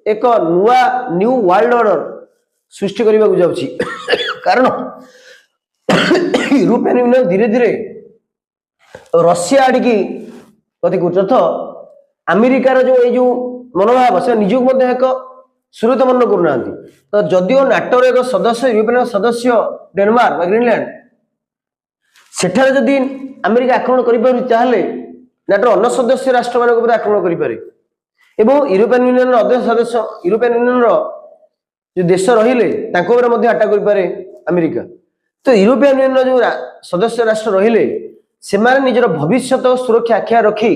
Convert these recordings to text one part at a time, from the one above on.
एक नुआ new world order सृष्टि करने को जाऊँगी कारण यूरोपियन यूनियन धीरे धीरे रशिया आड़की गति कर अमेरिकार जो मनोभाव से निजुक एक सुरत मन करना तो जदिओ नाटोर एक सदस्य यूरोपियन सदस्य डेनमार्क ग्रीनलैंड सेठारे जदि अमेरिका आक्रमण करें नाटोर अन्य सदस्य राष्ट्र मान आक्रमण करें यूरोपियन यूनियन अध्यक्ष सदस्य यूरोपियन यूनियन जो देश रही आटाक करे अमेरिका तो यूरोपियन यूनियन जो सदस्य राष्ट्र रहिले से निजर भविष्य सुरक्षा आख्या रखी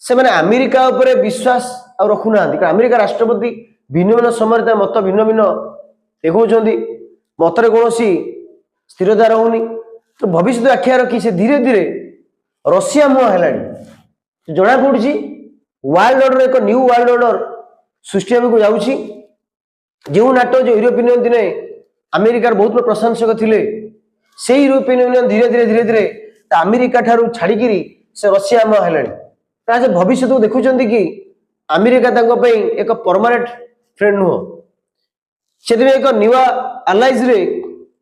से अमेरिका उपरे विश्वास आ रखुना अमेरिका राष्ट्रपति भिन्न भिन्न समय मत भिन्न भिन्न देखा मतरे कौन स्थिरता रोनी तो भविष्य आख्या रखी से धीरे धीरे रशिया मुह है जना पड़ी वर्ल्ड ऑर्डर एक न्यू वर्ल्ड ऑर्डर सृष्टि को जाऊँगी जो नाटो जो यूरोपियन यूनियन दिने अमेरिकार बहुत प्रशंसक थे से यूरोपियन यूनियन धीरे धीरे धीरे धीरे अमेरिका ठारू छाड़ी से रशिया मुह है से भविष्य को देखुं कि अमेरिका एक परमानेंट फ्रेंड नुह से एक न्यू अलाइज रे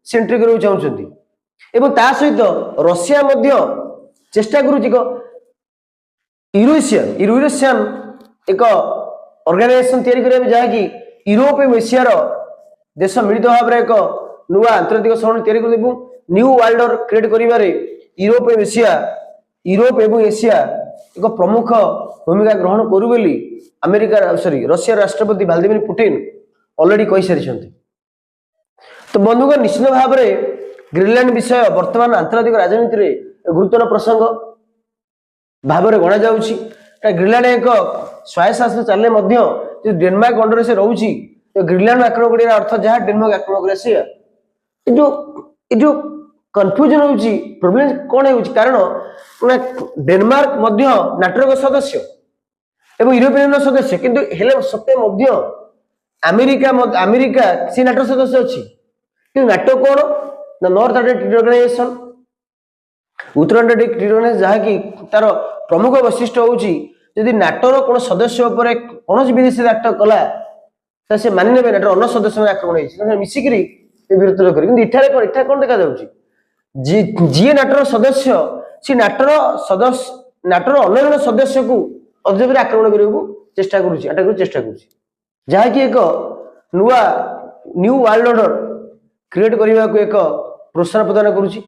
से एंट्री करने चाहते सहित रशिया चेष्टा करूँ यूरोसियन एक ऑर्गेनाइजेशन तैयारी जहाँकि यूरोप एशियार देश मिलित भाव में एक नुआ आंतर्जातिक सहयोग तैयारी कर न्यू वर्ल्ड ऑर्डर क्रिएट करिबारे यूरोप एवं एशिया एक प्रमुख भूमिका ग्रहण करू बोली अमेरिका सॉरी रशिया राष्ट्रपति व्लादिमीर पुतिन ऑलरेडी कहि सारी तो बंधुगण निश्चित भाव में ग्रीनलैंड विषय वर्तमान आंतर्जातिक राजनीति रे गुरुत्वपूर्ण प्रसंग भाव में गणा जाउछि ग्रीनलैंड एक स्वायत्त शासन चलने जो डेनमार्क अंडर से रोची तो ग्रीनलैंड आक्रमण कर अर्थ जहाँ डेनमार्क आक्रमण कर जो कन्फ्यूजन होची प्रोब्लेम कौन है कारण डेनमार्क नाटोर एक सदस्य एवं यूरोपियन सदस्य किंतु हेले सत्य अमेरिका सी नाटो सदस्य अच्छी कि नाटो कौन ना नॉर्थ अटलांटिक ऑर्गेनाइजेशन उत्तर अटलांटिक ट्रीटी ऑर्गेनाइजेशन जहाँकि तार प्रमुख वैशिष्ट्य होची यदि नाटोर कौन सदस्य उपर कौन विदेशी राष्ट्र कला तो से मानि ने नाटोर अन्य सदस्य आक्रमण होती मिसिक विरोध कर कौन देखा जाऊँगी जी नाटोर सदस्य सी नाटोर अन्य सदस्य को अध्यक्ष आक्रमण करने को चेष्टा करुँच जहाँकि एक नुआ न्यू वर्ल्ड ऑर्डर क्रिएट करने को एक प्रोत्साहन प्रदान करुँच।